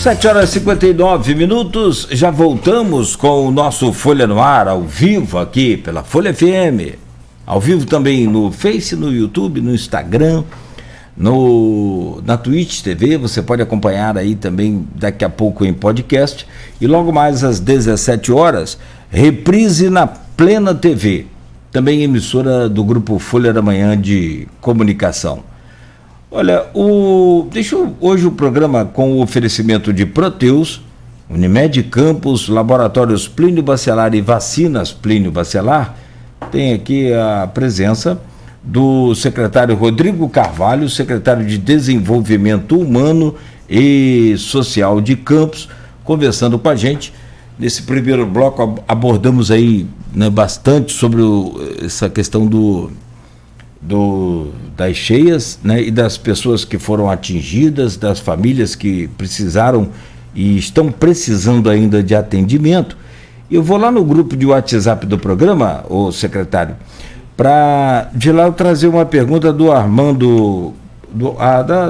7h59, já voltamos com o nosso Folha no Ar, ao vivo aqui pela Folha FM, ao vivo também no Face, no YouTube, no Instagram, na Twitch TV, você pode acompanhar aí também daqui a pouco em podcast, e logo mais às 17 horas, reprise na Plena TV, também emissora do Grupo Folha da Manhã de Comunicação. Olha, hoje o programa com o oferecimento de Proteus, Unimed Campos, Laboratórios Plínio Bacelar e Vacinas Plínio Bacelar, tem aqui a presença do secretário Rodrigo Carvalho, secretário de Desenvolvimento Humano e Social de Campos, conversando com a gente. Nesse primeiro bloco abordamos aí, né, bastante sobre essa questão das cheias, né, e das pessoas que foram atingidas, das famílias que precisaram e estão precisando ainda de atendimento. Eu vou lá no grupo de WhatsApp do programa, ô secretário, para de lá eu trazer uma pergunta do Armando,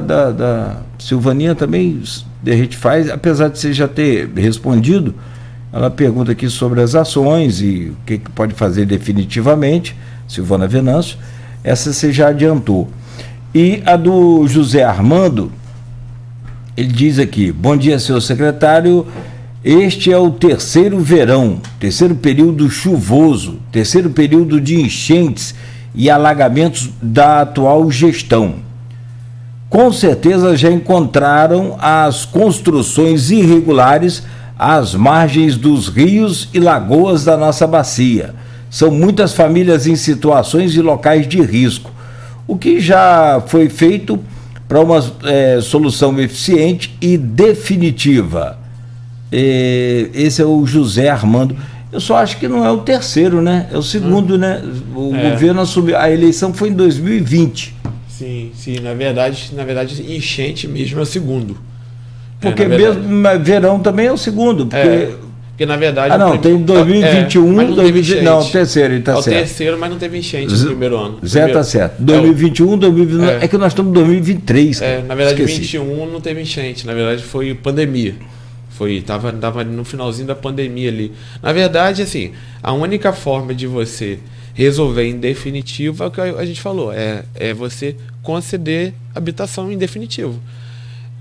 da Silvaninha também, a gente faz, apesar de você já ter respondido, ela pergunta aqui sobre as ações e o que pode fazer definitivamente, Silvana Venâncio. Essa você já adiantou. E a do José Armando, ele diz aqui: bom dia, senhor secretário, este é o terceiro verão, terceiro período chuvoso, terceiro período de enchentes e alagamentos da atual gestão. Com certeza já encontraram as construções irregulares às margens dos rios e lagoas da nossa bacia. São muitas famílias em situações e locais de risco. O que já foi feito para uma solução eficiente e definitiva? Esse é o José Armando. Eu só acho que não é o terceiro, né? É o segundo, né? O governo assumiu. A eleição foi em 2020. Sim. Na verdade, enchente mesmo é o segundo. Porque mesmo verão também é o segundo. Porque na verdade... tem 2021, mas não teve enchente. Não, terceiro, ele tá certo. É o terceiro, mas não teve enchente no primeiro ano. Zé tá certo. 2021, 2022... É que nós estamos em 2023. Na verdade, 2021 não teve enchente. Na verdade, foi pandemia. Tava no finalzinho da pandemia ali. Na verdade, assim, a única forma de você resolver em definitivo é o que a gente falou. É você conceder habitação em definitivo.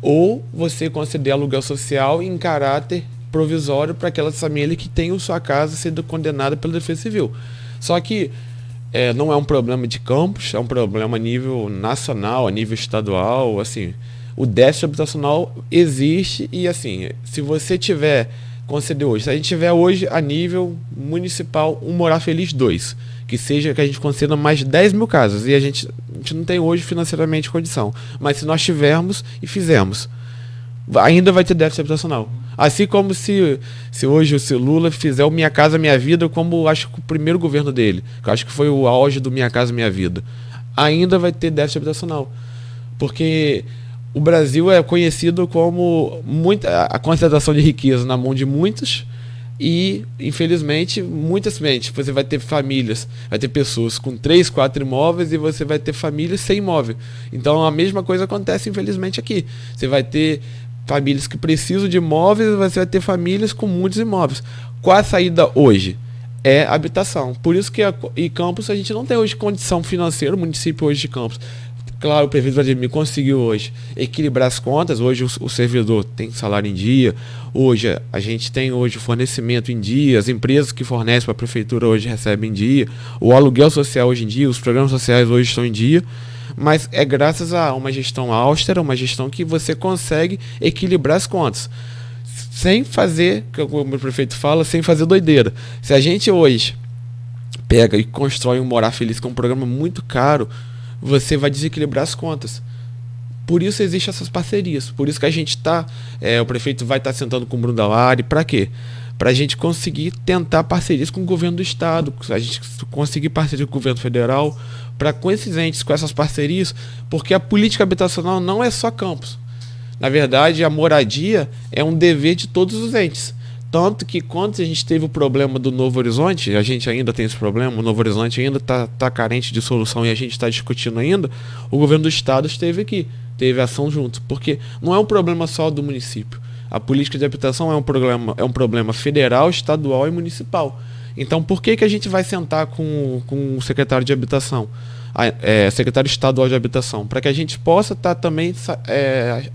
Ou você conceder aluguel social em caráter provisório para aquelas famílias que tenham sua casa sendo condenada pela Defesa Civil. Só que não é um problema de Campos, é um problema a nível nacional, a nível estadual. Assim, o déficit habitacional existe e, assim, se você tiver, conceder hoje, se a gente tiver hoje a nível municipal um Morar Feliz 2, que a gente conceda mais 10 mil casas, e a gente não tem hoje financeiramente condição, mas se nós tivermos e fizermos, ainda vai ter déficit habitacional. Assim como se hoje o Lula fizer o Minha Casa Minha Vida, como acho que o primeiro governo dele, que eu acho que foi o auge do Minha Casa Minha Vida, ainda vai ter déficit habitacional. Porque o Brasil é conhecido como a concentração de riqueza na mão de muitos e, infelizmente, muitas mentes. Você vai ter famílias, vai ter pessoas com 3, 4 imóveis e você vai ter famílias sem imóvel. Então a mesma coisa acontece, infelizmente, aqui. Você vai ter famílias que precisam de imóveis, você vai ter famílias com muitos imóveis. Qual a saída hoje? É habitação. Por isso que em Campos a gente não tem hoje condição financeira, o município hoje de Campos. Claro, o prefeito Vladimir conseguiu hoje equilibrar as contas. Hoje o servidor tem salário em dia. Hoje a gente tem hoje o fornecimento em dia. As empresas que fornecem para a prefeitura hoje recebem em dia. O aluguel social hoje em dia, os programas sociais hoje estão em dia. Mas é graças a uma gestão austera, uma gestão que você consegue equilibrar as contas. Sem fazer, como o prefeito fala, sem fazer doideira. Se a gente hoje pega e constrói um Morar Feliz, que é um programa muito caro, você vai desequilibrar as contas. Por isso existem essas parcerias. Por isso que a gente o prefeito vai estar sentando com o Bruno Dauari. Para quê? Para a gente conseguir tentar parcerias com o governo do estado, a gente conseguir parceria com o governo federal, para com esses entes, com essas parcerias, porque a política habitacional não é só Campos. Na verdade, a moradia é um dever de todos os entes. Tanto que quando a gente teve o problema do Novo Horizonte, a gente ainda tem esse problema, o Novo Horizonte ainda está carente de solução e a gente está discutindo ainda, o governo do estado esteve aqui, teve ação junto, porque não é um problema só do município. A política de habitação é um problema federal, estadual e municipal. Então, por que a gente vai sentar com o secretário de habitação, secretário estadual de habitação? Para que a gente possa estar também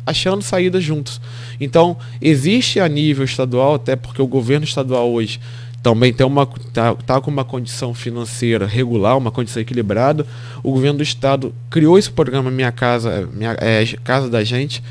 achando saídas juntos. Então, existe a nível estadual, até porque o governo estadual hoje também tá com uma condição financeira regular, uma condição equilibrada. O governo do estado criou esse programa Minha Casa, Casa da Gente.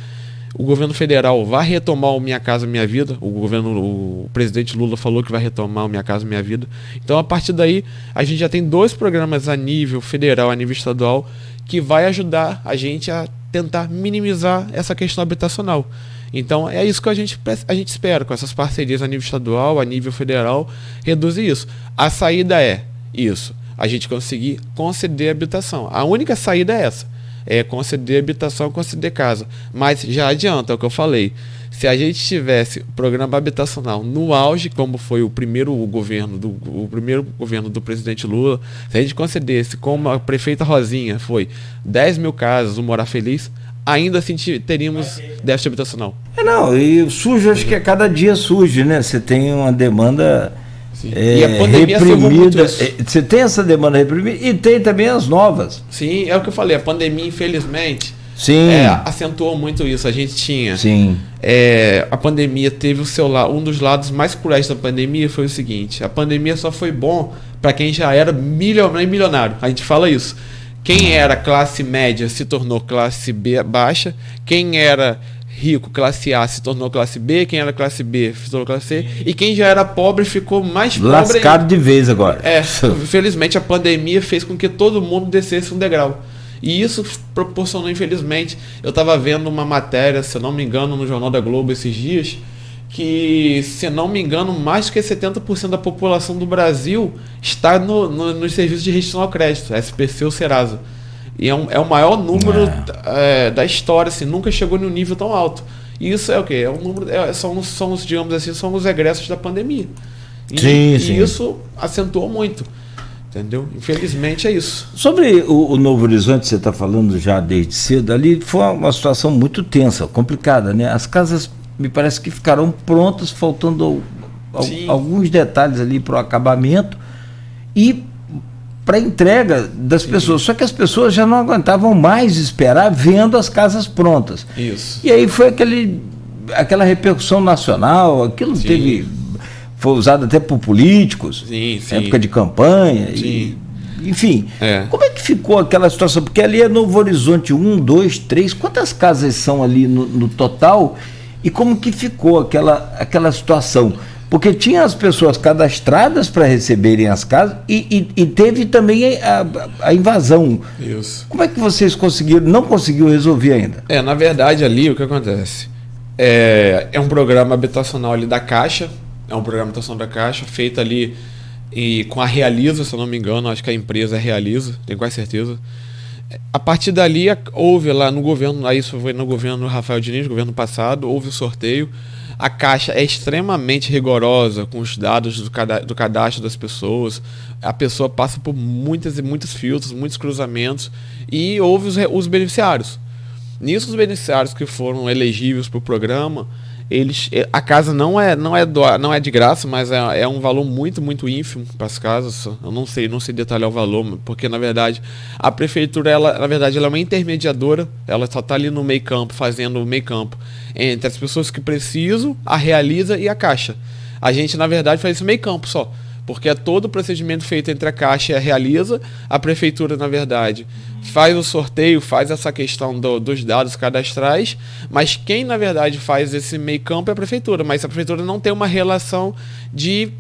O governo federal vai retomar o Minha Casa Minha Vida. O presidente Lula falou que vai retomar o Minha Casa Minha Vida. Então, a partir daí, a gente já tem 2 programas a nível federal, a nível estadual, que vai ajudar a gente a tentar minimizar essa questão habitacional. Então, é isso que a gente espera, com essas parcerias a nível estadual, a nível federal, reduzir isso. A saída é isso, a gente conseguir conceder habitação. A única saída é essa. É conceder habitação, conceder casa. Mas já adianta, é o que eu falei. Se a gente tivesse programa habitacional no auge, como foi o primeiro governo do presidente Lula, se a gente concedesse, como a prefeita Rosinha foi 10 mil casas, o Morar Feliz, ainda assim teríamos déficit habitacional. Não, e surge, acho que a cada dia surge, né? Você tem uma demanda... e a pandemia reprimida. Você tem essa demanda reprimida e tem também as novas. Sim, é o que eu falei. A pandemia, infelizmente, acentuou muito isso. A gente tinha. Sim. A pandemia teve o seu lado. Um dos lados mais cruéis da pandemia foi o seguinte: a pandemia só foi bom para quem já era milionário. A gente fala isso. Quem era classe média se tornou classe B baixa. Quem era rico, classe A, se tornou classe B, quem era classe B se tornou classe C, e quem já era pobre ficou mais pobre. Lascado de vez agora. Infelizmente a pandemia fez com que todo mundo descesse um degrau. E isso proporcionou, infelizmente, eu estava vendo uma matéria, se eu não me engano, no Jornal da Globo esses dias, que, se não me engano, mais que 70% da população do Brasil está nos serviços de restrição ao crédito, SPC ou Serasa. E é o maior número da história, assim, nunca chegou em um nível tão alto. E isso é o quê? Digamos assim, são os egressos da pandemia. E isso acentuou muito. Entendeu? Infelizmente é isso. Sobre o Novo Horizonte, você está falando já desde cedo, ali foi uma situação muito tensa, complicada, né? As casas, me parece que ficaram prontas, faltando alguns detalhes ali para o acabamento e para entrega das pessoas. Só que as pessoas já não aguentavam mais esperar vendo as casas prontas. Isso. E aí foi aquela repercussão nacional, aquilo foi usado até por políticos, época de campanha, enfim. Como é que ficou aquela situação? Porque ali é Novo Horizonte 1, 2, 3, quantas casas são ali no total e como que ficou aquela situação? Porque tinha as pessoas cadastradas para receberem as casas e teve também a invasão. Isso. Como é que vocês não conseguiu resolver ainda? Na verdade, ali o que acontece? É um programa habitacional ali da Caixa, é um programa de habitação da Caixa, feito ali com a Realiza, se eu não me engano, acho que a empresa é Realiza, tenho quase certeza. A partir dali, houve lá no governo, aí isso foi no governo Rafael Diniz, governo passado, houve o sorteio. A Caixa é extremamente rigorosa com os dados do cadastro das pessoas. A pessoa passa por muitos filtros, muitos cruzamentos, e houve os beneficiários. Nisso, os beneficiários que foram elegíveis para o programa, a casa não é de graça, mas é um valor muito, muito ínfimo para as casas. Eu não sei detalhar o valor, porque na verdade a prefeitura ela é uma intermediadora, ela só está ali no meio campo, fazendo o meio campo entre as pessoas que precisam, a Realiza e a Caixa. A gente na verdade faz esse meio campo só, porque é todo o procedimento feito entre a Caixa e a Realiza. A prefeitura na verdade faz o sorteio, faz essa questão dos dados cadastrais, mas quem na verdade faz esse meio campo é a prefeitura, mas a prefeitura não tem uma relação de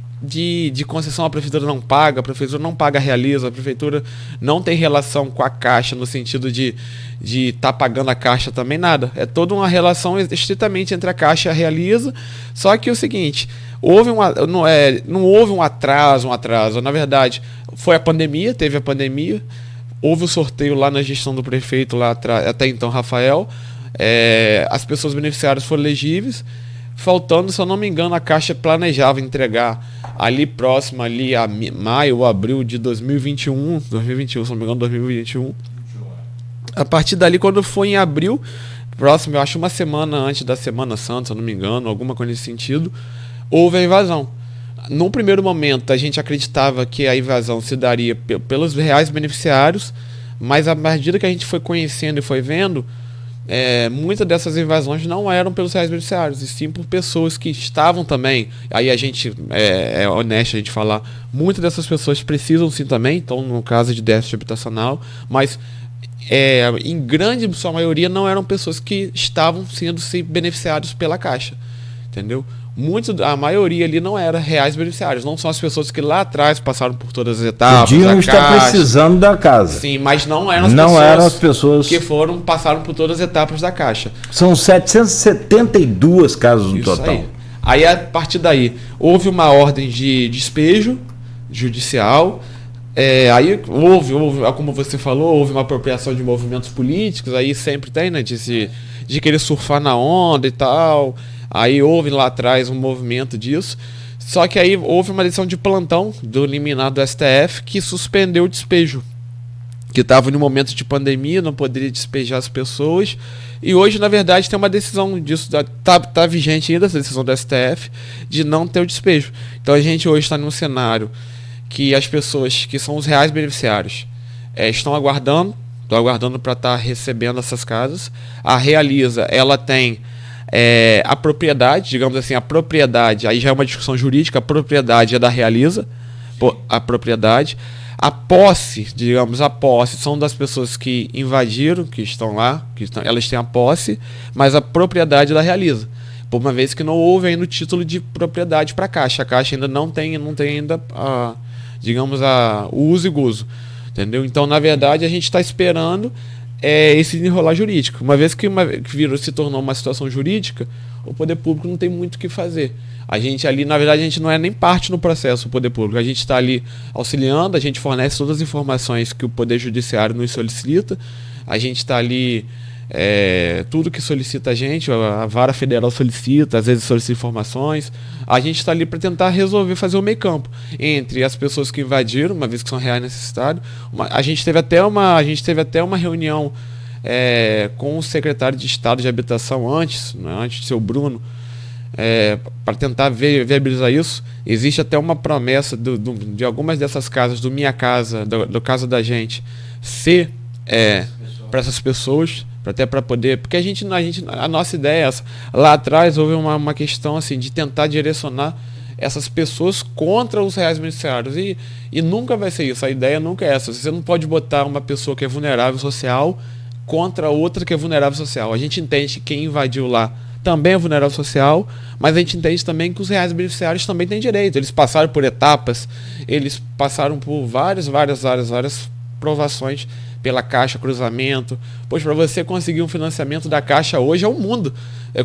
concessão, a prefeitura não paga, a Realiza, a prefeitura não tem relação com a Caixa no sentido de estar pagando a Caixa também, nada. É toda uma relação estritamente entre a Caixa e a Realiza, só que é o seguinte, não houve um atraso, na verdade, foi teve a pandemia, houve o sorteio lá na gestão do prefeito, lá até então Rafael, as pessoas beneficiárias foram elegíveis, faltando, se eu não me engano, a Caixa planejava entregar ali próximo, ali a maio ou abril de 2021, se não me engano, 2021. A partir dali, quando foi em abril, próximo, eu acho uma semana antes da Semana Santa, se eu não me engano, alguma coisa nesse sentido, houve a invasão. Num primeiro momento, a gente acreditava que a invasão se daria pelos reais beneficiários, mas à medida que a gente foi conhecendo e foi vendo, muitas dessas invasões não eram pelos reais beneficiários, e sim por pessoas que estavam também. Aí a gente, é honesto a gente falar, muitas dessas pessoas precisam sim também, então no caso de déficit habitacional, mas em grande sua maioria não eram pessoas que estavam sendo beneficiados pela Caixa, entendeu? A maioria ali não era reais beneficiários, não são as pessoas que lá atrás passaram por todas as etapas. Podiam estar precisando da casa. Sim, mas não eram as pessoas que passaram por todas as etapas da Caixa. São 772 casos no total. Aí, a partir daí, houve uma ordem de despejo judicial. Aí houve, como você falou, houve uma apropriação de movimentos políticos, aí sempre tem, né, de querer surfar na onda e tal. Aí houve lá atrás um movimento disso, só que aí houve uma decisão de plantão do liminar do STF que suspendeu o despejo, que estava no momento de pandemia, não poderia despejar as pessoas, e hoje na verdade tem uma decisão disso, tá vigente ainda essa decisão do STF de não ter o despejo. Então a gente hoje está num cenário que as pessoas que são os reais beneficiários estão aguardando para estar recebendo essas casas. A Realiza, ela tem a propriedade, digamos assim, a propriedade, aí já é uma discussão jurídica, a propriedade é da Realiza, a propriedade. A posse são das pessoas que invadiram, que estão lá, elas têm a posse, mas a propriedade é da Realiza. Por uma vez que não houve ainda o título de propriedade para a Caixa. A Caixa ainda não tem ainda, o uso e gozo. Entendeu? Então, na verdade, a gente está esperando esse desenrolar jurídico. Uma vez que se tornou uma situação jurídica, o poder público não tem muito o que fazer. A gente ali, na verdade, a gente não é nem parte no processo, o poder público. A gente está ali auxiliando, a gente fornece todas as informações que o poder judiciário nos solicita. A gente está ali, tudo que solicita a gente, a vara federal solicita, às vezes solicita informações. A gente está ali para tentar resolver, fazer o meio campo entre as pessoas que invadiram, uma vez que são reais necessitados. A gente teve até uma reunião com o secretário de Estado de Habitação antes de ser o Bruno, para tentar viabilizar isso. Existe até uma promessa de algumas dessas casas, do Minha Casa, do Casa da Gente, ser para essas pessoas, até para poder, porque a nossa ideia é essa. Lá atrás houve uma questão assim de tentar direcionar essas pessoas contra os reais beneficiários, e nunca vai ser isso. A ideia nunca é essa. Você não pode botar uma pessoa que é vulnerável social contra outra que é vulnerável social. A gente entende que quem invadiu lá também é vulnerável social, mas a gente entende também que os reais beneficiários também têm direito. Eles passaram por etapas, eles passaram por várias provações pela Caixa, cruzamento. Pois para você conseguir um financiamento da Caixa hoje é um mundo.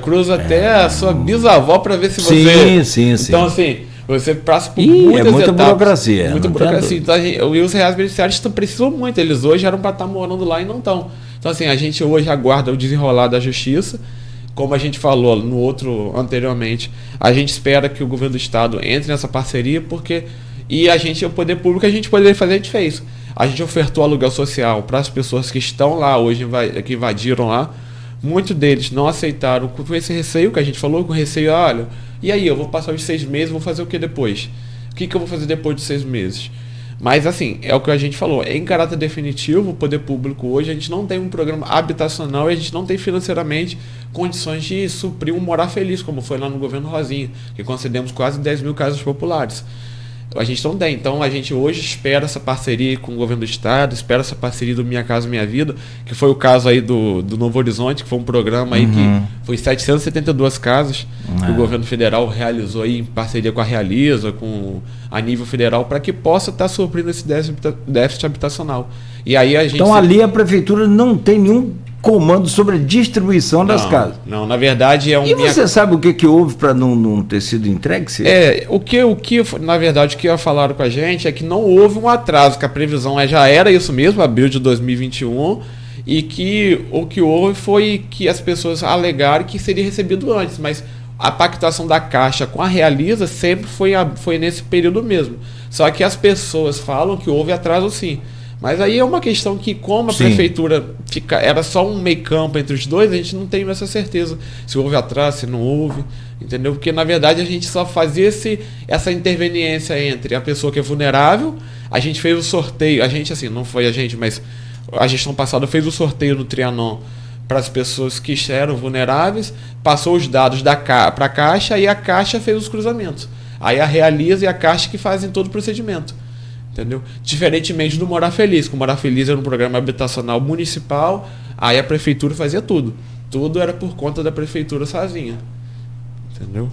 Cruza até a sua bisavó para ver se você... Sim. Então, assim, você passa por muitas muita etapas. Burocracia. Muita burocracia. Então, e os reais beneficiários precisam muito. Eles hoje eram para estar morando lá e não estão. Então, assim, a gente hoje aguarda o desenrolar da justiça. Como a gente falou no outro anteriormente, a gente espera que o governo do estado entre nessa parceria, o poder público, a gente poderia fazer, a gente fez. A gente ofertou aluguel social para as pessoas que estão lá hoje, que invadiram lá. Muitos deles não aceitaram com esse receio que a gente falou, com receio, olha, e aí, eu vou passar os 6 meses, vou fazer o que depois? O que eu vou fazer depois de 6 meses? Mas assim, é o que a gente falou, em caráter definitivo, o poder público hoje, a gente não tem um programa habitacional e a gente não tem financeiramente condições de suprir um morar feliz, como foi lá no governo Rosinha, que concedemos quase 10 mil casas populares. A gente não tem, então a gente hoje espera essa parceria com o governo do estado, espera essa parceria do Minha Casa Minha Vida, que foi o caso aí do Novo Horizonte, que foi um programa aí que foi 772 casas que o governo federal realizou aí em parceria com a Realiza, a nível federal, para que possa estar suprindo esse déficit habitacional. E aí então ali a prefeitura não tem nenhum comando sobre a distribuição das casas. Não, na verdade é um... E você sabe o que houve para não ter sido entregue? Na verdade, o que falaram com a gente é que não houve um atraso, que a previsão já era isso mesmo, abril de 2021, e que o que houve foi que as pessoas alegaram que seria recebido antes, mas a pactuação da Caixa com a Realiza sempre foi nesse período mesmo. Só que as pessoas falam que houve atraso sim. Mas aí é uma questão que, como a prefeitura era só um meio campo entre os dois, a gente não tem essa certeza se houve atraso, se não houve, entendeu? Porque na verdade a gente só fazia essa interveniência entre a pessoa que é vulnerável. A gente fez o sorteio, a gente assim, não foi a gente, mas a gestão passada fez o sorteio do Trianon para as pessoas que eram vulneráveis, passou os dados para a Caixa e a Caixa fez os cruzamentos. Aí a Realiza e a Caixa que fazem todo o procedimento. Entendeu? Diferentemente do Morar Feliz, que o Morar Feliz era um programa habitacional municipal, aí a prefeitura fazia tudo. Tudo era por conta da prefeitura sozinha. Entendeu?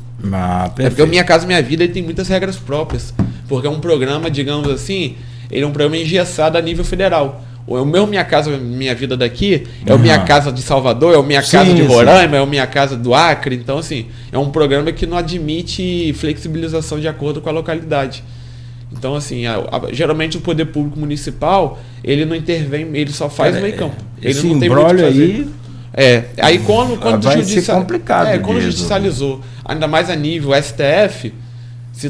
É porque o Minha Casa Minha Vida ele tem muitas regras próprias. Porque é um programa, digamos assim, ele é um programa engessado a nível federal. O meu Minha Casa Minha Vida daqui é o Minha Casa de Salvador, é o Minha Casa de Roraima, é o Minha Casa do Acre. Então, assim, é um programa que não admite flexibilização de acordo com a localidade. Então, assim, geralmente o poder público municipal, ele não intervém, ele só faz o meio campo. Ele não tem muito o que fazer. Aí quando vai ser complicado quando judicializou, ainda mais a nível STF, se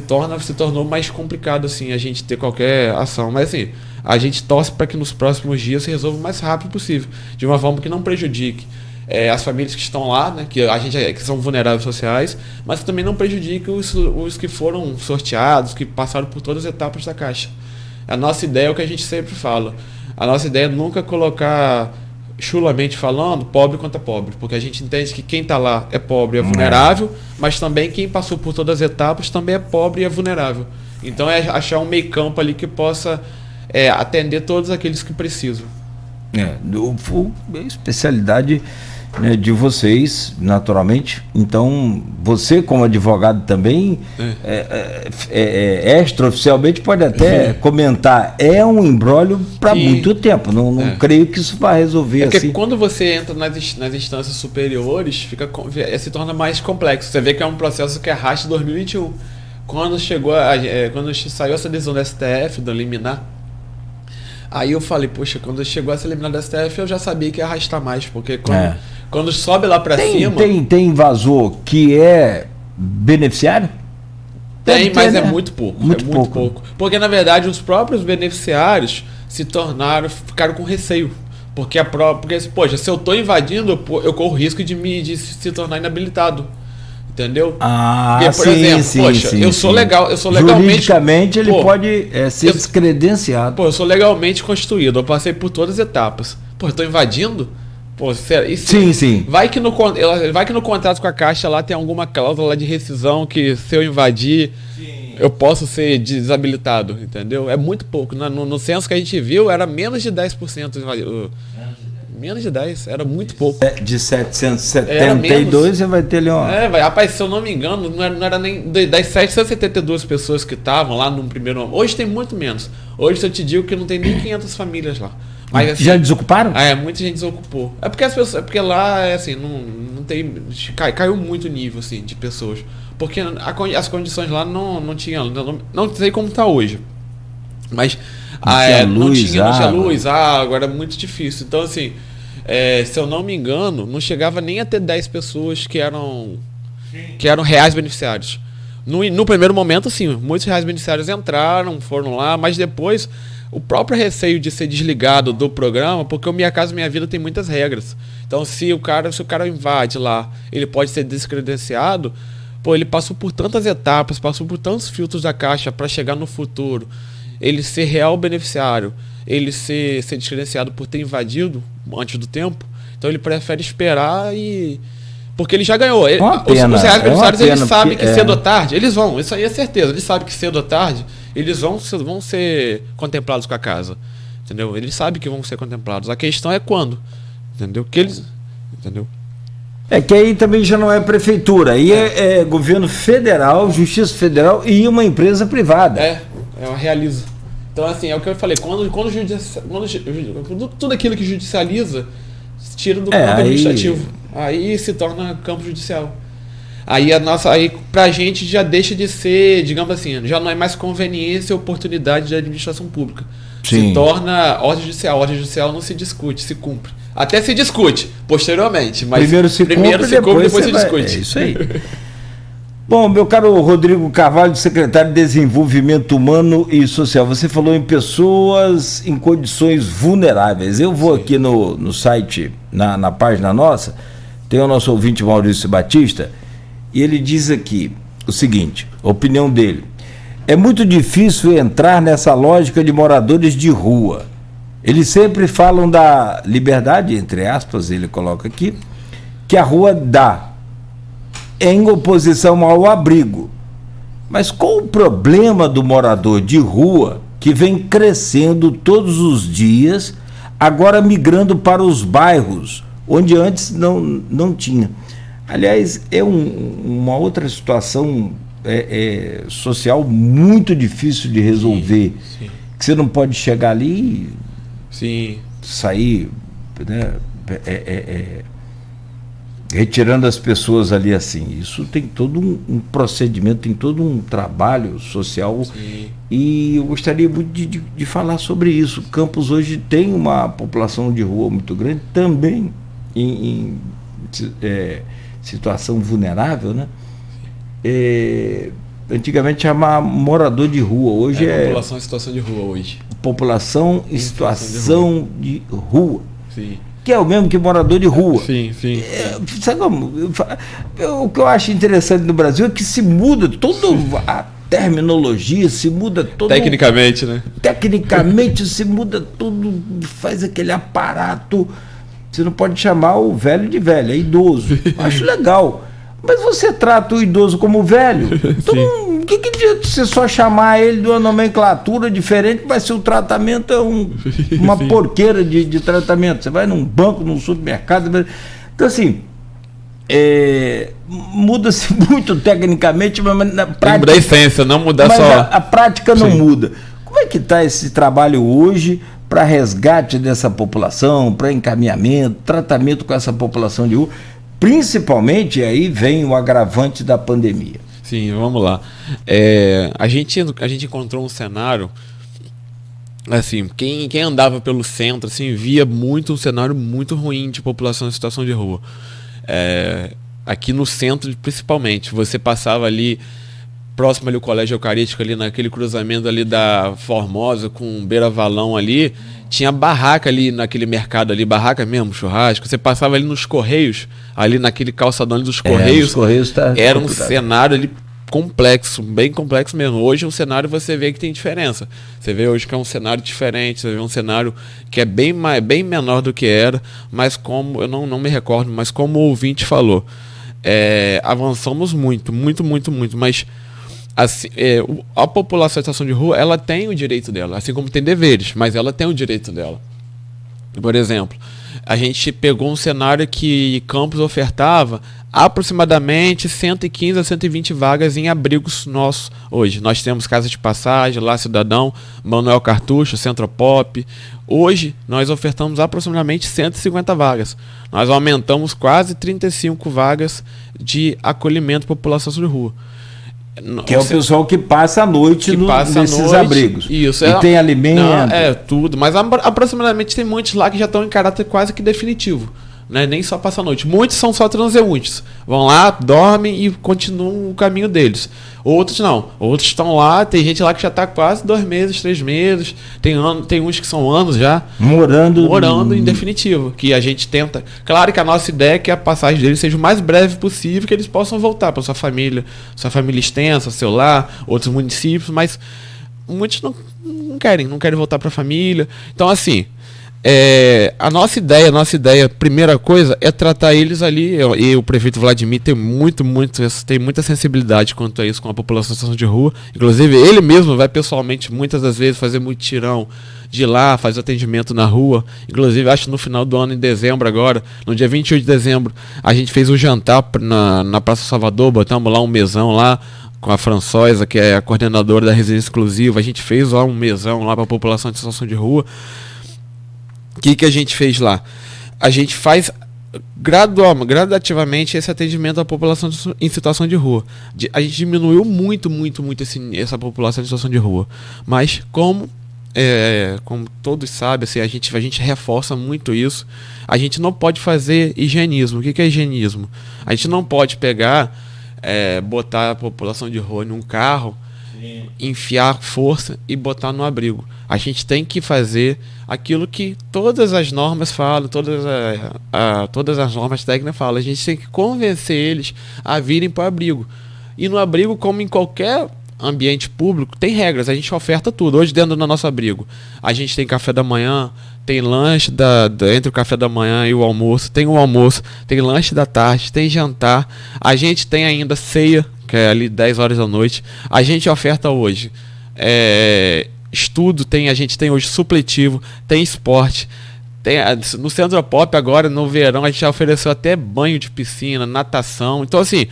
tornou mais complicado, assim, a gente ter qualquer ação. Mas, assim, a gente torce para que nos próximos dias se resolva o mais rápido possível, de uma forma que não prejudique as famílias que estão lá, né, que são vulneráveis sociais, mas que também não prejudique os que foram sorteados, que passaram por todas as etapas da Caixa. A nossa ideia é o que a gente sempre fala. A nossa ideia é nunca colocar, chulamente falando, pobre contra pobre, porque a gente entende que quem está lá é pobre e é vulnerável, mas também quem passou por todas as etapas também é pobre e é vulnerável. Então é achar um meio campo ali que possa atender todos aqueles que precisam. Especialidade, né, de vocês, naturalmente. Então, você como advogado também, extraoficialmente pode até comentar, é um imbróglio para muito tempo, não creio que isso vai resolver assim. Porque quando você entra nas instâncias superiores, se torna mais complexo. Você vê que é um processo que arrasta 2021. Quando saiu essa decisão do STF, do liminar, aí eu falei, poxa, quando chegou essa liminar do STF, eu já sabia que ia arrastar mais, porque quando sobe lá pra cima... Tem invasor que é beneficiário? Tem, mas né? É muito pouco. Muito pouco. Porque, na verdade, os próprios beneficiários ficaram com receio. Porque, poxa, se eu tô invadindo, eu corro risco de se tornar inabilitado. Entendeu? Porque, por exemplo, eu sou legalmente... Juridicamente ele pode ser descredenciado. Eu sou legalmente constituído, eu passei por todas as etapas. Eu tô invadindo? Sim. Vai que no contrato com a Caixa lá tem alguma cláusula de rescisão que se eu invadir, eu posso ser desabilitado, entendeu? É muito pouco. No censo que a gente viu, era menos de 10% invadido. Menos de 10, era muito pouco. De 772 você vai ter ali uma... rapaz, se eu não me engano, não era nem das 772 pessoas que estavam lá no primeiro ano. Hoje tem muito menos. Hoje eu te digo que não tem nem 500 famílias lá. Mas, assim, já desocuparam? Muita gente desocupou. Porque lá, assim, não tem... Caiu muito o nível, assim, de pessoas. Porque as condições lá não tinham... Não sei como está hoje. Mas... não tinha luz, água, era muito difícil. Então, assim, se eu não me engano, não chegava nem a ter 10 pessoas que eram reais beneficiários. No primeiro momento, sim, muitos reais beneficiários foram lá, mas depois o próprio receio de ser desligado do programa, porque o Minha Casa Minha Vida tem muitas regras. Então, se o cara invade lá, ele pode ser descredenciado. Ele passou por tantas etapas, passou por tantos filtros da Caixa para chegar no futuro. Ele ser real beneficiário, ele ser descredenciado por ter invadido antes do tempo, então ele prefere esperar porque ele já ganhou. Os reais beneficiários, eles sabem que cedo ou tarde, eles vão, isso aí é certeza, eles sabem que cedo ou tarde, eles vão ser contemplados com a casa, entendeu? Eles sabem que vão ser contemplados, a questão é quando, entendeu? Entendeu? Que aí também já não é prefeitura, aí é governo federal, justiça federal e uma empresa privada. É uma Realiza. Então, assim, é o que eu falei, quando tudo aquilo que judicializa, se tira do campo administrativo. Aí se torna campo judicial. Aí pra gente já deixa de ser, digamos assim, já não é mais conveniência e oportunidade de administração pública. Sim. Se torna ordem judicial. Ordem judicial não se discute, se cumpre. Até se discute, posteriormente. Mas primeiro se cumpre, depois se discute. É isso aí. Bom, meu caro Rodrigo Carvalho, secretário de Desenvolvimento Humano e Social, você falou em pessoas em condições vulneráveis. Eu vou aqui no site, na página nossa, tem o nosso ouvinte Maurício Batista, e ele diz aqui o seguinte, a opinião dele: é muito difícil entrar nessa lógica de moradores de rua. Eles sempre falam da liberdade, entre aspas, ele coloca aqui, que a rua dá, em oposição ao abrigo. Mas qual o problema do morador de rua que vem crescendo todos os dias, agora migrando para os bairros, onde antes não tinha? Aliás, é uma outra situação social muito difícil de resolver. Sim. Que você não pode chegar ali e sair, né, retirando as pessoas ali assim. Isso tem todo um procedimento, tem todo um trabalho social. Sim. E eu gostaria muito de falar sobre isso. Campos hoje tem uma população de rua muito grande, também em situação vulnerável, né? Antigamente chamava morador de rua, hoje população em situação de rua hoje. População em situação de rua. Sim. Que é o mesmo que morador de rua. Sim. Sabe como? O que eu acho interessante no Brasil é que se muda toda a terminologia, se muda todo. Tecnicamente, né? Tecnicamente se muda tudo, faz aquele aparato. Você não pode chamar o velho de velho, é idoso. Acho legal. Mas você trata o idoso como velho. Então, o que adianta você só chamar ele de uma nomenclatura diferente, mas se o tratamento é uma porqueira de tratamento. Você vai num banco, num supermercado. Então, assim, muda-se muito tecnicamente, mas na prática. Tem que mudar a essência, não mudar mas só. A prática não muda. Como é que está esse trabalho hoje para resgate dessa população, para encaminhamento, tratamento com essa população de rua? Principalmente, aí vem o agravante da pandemia. Sim, vamos lá. A gente encontrou um cenário, assim, quem andava pelo centro, assim, via um cenário muito ruim de população em situação de rua. Aqui no centro, principalmente, você passava ali, próximo ali ao Colégio Eucarístico, ali naquele cruzamento ali da Formosa com Beira Valão ali, tinha barraca ali naquele mercado ali, barraca mesmo, churrasco. Você passava ali nos Correios, ali naquele calçadão ali dos Correios. Era um cenário ali complexo, bem complexo mesmo. Hoje o cenário você vê que tem diferença. Você vê hoje que é um cenário diferente, você vê um cenário que é bem menor do que era, mas como, eu não me recordo, mas como o ouvinte falou, avançamos muito, mas assim, a população em situação de rua, ela tem o direito dela, assim como tem deveres, mas ela tem o direito dela. Por exemplo, a gente pegou um cenário que Campos ofertava aproximadamente 115 a 120 vagas em abrigos nossos hoje. Nós temos Casa de Passagem, Lar Cidadão, Manuel Cartucho, Centropop. Hoje nós ofertamos aproximadamente 150 vagas. Nós aumentamos quase 35 vagas de acolhimento à população de rua. Que é o pessoal que passa a noite nesses abrigos. Isso. E tem alimento. Tudo. Mas aproximadamente tem muitos lá que já estão em caráter quase que definitivo. Né? Nem só passa a noite. Muitos são só transeuntes. Vão lá, dormem e continuam o caminho deles. Outros não. Outros estão lá, tem gente lá que já está quase 2 meses, 3 meses. Tem uns que são anos já. Morando em definitivo. Que a gente tenta. Claro que a nossa ideia é que a passagem deles seja o mais breve possível, que eles possam voltar para sua família extensa, seu lar, outros municípios, mas muitos não querem voltar para a família. Então, assim. A nossa ideia, primeira coisa, é tratar eles ali, e o prefeito Vladimir tem muita sensibilidade quanto a isso com a população em situação de rua. Inclusive, ele mesmo vai pessoalmente, muitas das vezes, fazer mutirão de ir lá, fazer atendimento na rua. Inclusive, acho que no final do ano, em dezembro agora, no dia 28 de dezembro, a gente fez um jantar na Praça Salvador, botamos lá um mesão lá, com a Françoisa, que é a coordenadora da residência exclusiva. A gente fez lá um mesão lá para a população em situação de rua. O que a gente fez lá? A gente faz gradativamente esse atendimento à população em situação de rua. A gente diminuiu muito essa população em situação de rua. Mas como todos sabem, assim, a gente reforça muito isso. A gente não pode fazer higienismo. O que é higienismo? A gente não pode pegar botar a população de rua num carro, enfiar força e botar no abrigo. A gente tem que fazer aquilo que todas as normas falam, todas as normas técnicas falam. A gente tem que convencer eles a virem para o abrigo. E no abrigo, como em qualquer ambiente público, tem regras. A gente oferta tudo. Hoje, dentro do nosso abrigo, a gente tem café da manhã, tem lanche entre o café da manhã e o almoço, tem o almoço, tem lanche da tarde, tem jantar. A gente tem ainda ceia, que é ali 10 horas da noite. A gente oferta hoje estudo, a gente tem hoje supletivo, tem esporte. No Centro Pop agora, no verão, a gente já ofereceu até banho de piscina, natação. Então, assim,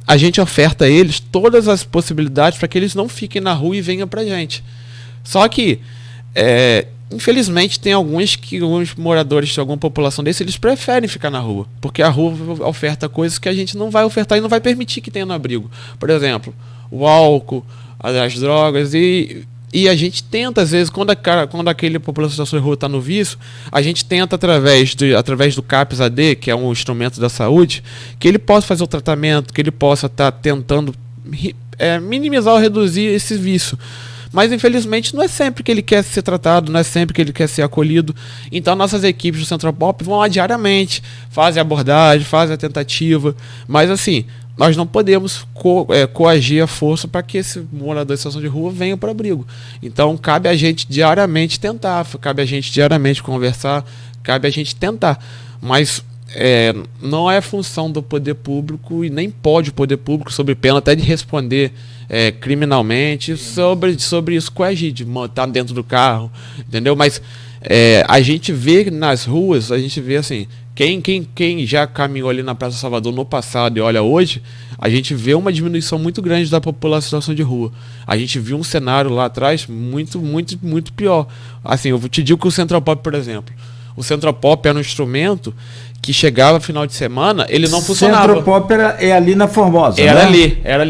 a gente oferta a eles todas as possibilidades para que eles não fiquem na rua e venham pra gente. Só que, infelizmente, tem alguns moradores de alguma população desse, eles preferem ficar na rua, porque a rua oferta coisas que a gente não vai ofertar e não vai permitir que tenha no abrigo. Por exemplo, o álcool, as drogas e a gente tenta, às vezes, quando aquele população de rua está no vício, a gente tenta, através do CAPS-AD, que é um instrumento da saúde, que ele possa fazer o tratamento, que ele possa estar tentando minimizar ou reduzir esse vício. Mas, infelizmente, não é sempre que ele quer ser tratado, não é sempre que ele quer ser acolhido. Então, nossas equipes do Centro Pop vão lá diariamente, fazem a abordagem, fazem a tentativa. Mas, assim, nós não podemos coagir a força para que esse morador de situação de rua venha para o abrigo. Então, cabe a gente diariamente tentar, cabe a gente diariamente conversar, cabe a gente tentar. Mas não é função do poder público e nem pode o poder público, sob pena até de responder criminalmente, sobre isso coagir, de estar dentro do carro, entendeu? Mas a gente vê nas ruas, a gente vê assim, quem já caminhou ali na Praça Salvador no passado e olha hoje, a gente vê uma diminuição muito grande da população em situação de rua. A gente viu um cenário lá atrás muito, muito, muito pior. Assim, eu te digo que o Centro Pop, por exemplo, o Centro Pop era um instrumento que chegava final de semana, ele não funcionava. Centro Pop é ali na Formosa, era, né? Era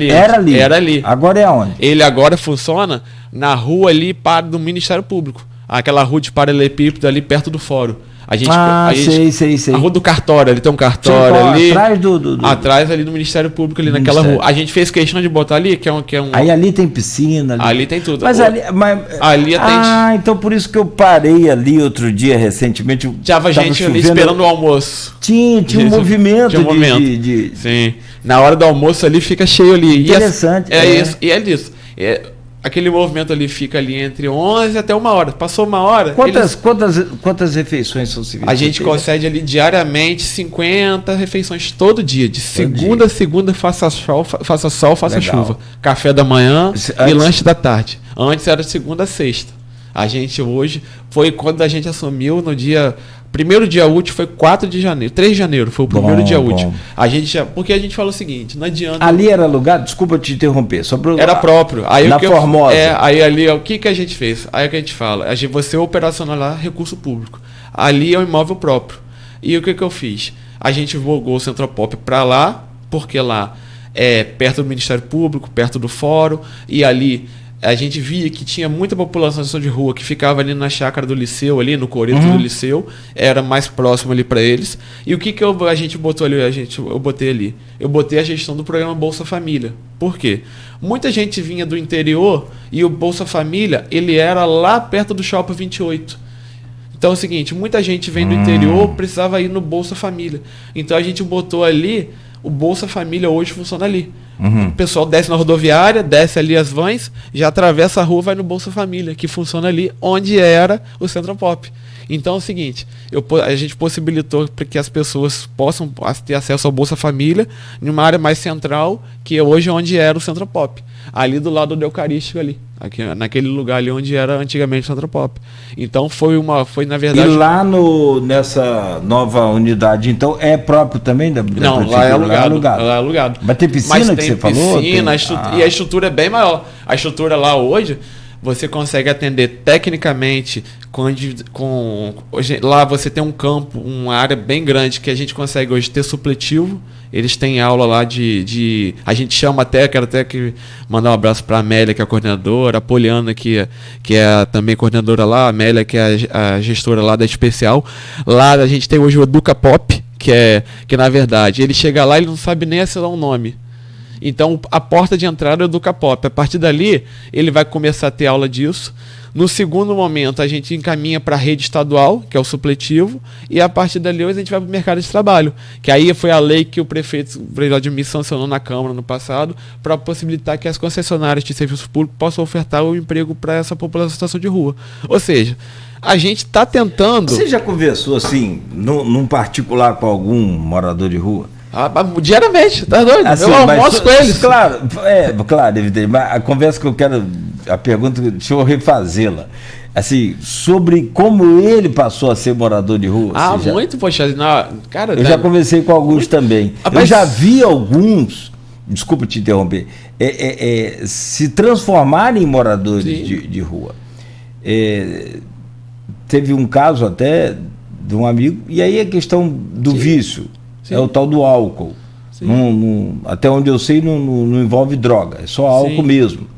ali. Agora é onde? Ele agora funciona na rua ali do Ministério Público. Aquela rua de paralelepípedo ali perto do fórum. Sei. A rua do cartório, ele tem um cartório ali. Atrás ali do Ministério Público, ali naquela rua. A gente fez questão de botar ali, que é um. Aí ali tem piscina. Ali tem tudo. Ali atende. Então por isso que eu parei ali outro dia, recentemente. Tava gente chovendo, ali esperando o almoço. Tinha um movimento. Tinha um movimento. Sim. Na hora do almoço ali fica cheio ali. Interessante. Isso. E é disso. Aquele movimento ali fica ali entre 11 até 1 hora. Passou 1 hora... Quantas refeições são servidas? A gente concede ali diariamente 50 refeições todo dia. De segunda a segunda, faça sol, faça chuva. Café da manhã e lanche da tarde. Antes era de segunda a sexta. A gente hoje... Foi quando a gente assumiu no dia... Primeiro dia útil foi 4 de janeiro. 3 de janeiro foi o primeiro dia útil. Porque a gente falou o seguinte, não adianta... Ali era alugado? Desculpa te interromper. Era próprio. Aí na Formosa. Aí ali, o que a gente fez? Aí é o que a gente fala. Você operacionalizar recurso público. Ali é um imóvel próprio. E o que eu fiz? A gente jogou o Centro Pop para lá, porque lá é perto do Ministério Público, perto do fórum, e ali... A gente via que tinha muita população de rua que ficava ali na chácara do Liceu, ali no coreto do Liceu, era mais próximo ali para eles. E o que a gente botou ali? Eu botei ali. Eu botei a gestão do programa Bolsa Família. Por quê? Muita gente vinha do interior e o Bolsa Família, ele era lá perto do Shopping 28. Então é o seguinte, muita gente vem do interior, precisava ir no Bolsa Família. Então a gente botou ali, o Bolsa Família hoje funciona ali. O pessoal desce na rodoviária, desce ali as vans, já atravessa a rua, vai no Bolsa Família, que funciona ali onde era o Centro Pop. Então é o seguinte, a gente possibilitou para que as pessoas possam ter acesso ao Bolsa Família em uma área mais central, que é hoje onde era o Centro Pop. Ali do lado do Eucarístico ali. Naquele lugar ali onde era antigamente o Centro Pop. Então foi na verdade... E lá nessa nova unidade, então, é próprio também da Não, lá é alugado. Lá é alugado. Mas tem piscina que você falou? Piscina, e a estrutura é bem maior. A estrutura lá hoje, você consegue atender tecnicamente lá você tem um campo, uma área bem grande que a gente consegue hoje ter supletivo. Eles têm aula lá a gente chama quero até que mandar um abraço para a Amélia, que é a coordenadora, a Poliana, que é também coordenadora lá, a Amélia, que é a gestora lá da Especial. Lá a gente tem hoje o Educa Pop, que na verdade, ele chega lá e ele não sabe nem assinar um nome. Então, a porta de entrada é o Educa Pop. A partir dali, ele vai começar a ter aula disso. No segundo momento, a gente encaminha para a rede estadual, que é o supletivo, e a partir dali a gente vai para o mercado de trabalho, que aí foi a lei que o prefeito Vladimir sancionou na Câmara no passado, para possibilitar que as concessionárias de serviço público possam ofertar o emprego para essa população em situação de rua. Ou seja, a gente está tentando... Você já conversou assim, num particular com algum morador de rua? Diariamente, tá doido? Assim, eu almoço com eles. Claro, evidente. Mas a conversa que eu quero, a pergunta, deixa eu refazê-la. Assim, sobre como ele passou a ser morador de rua. Muito, poxa. Cara, eu já conversei com alguns também. Eu já vi alguns, desculpa te interromper, se transformarem em moradores de rua. Teve um caso até de um amigo, e aí a questão do vício. Sim. É o tal do álcool. Até onde eu sei, não envolve droga, é só álcool mesmo.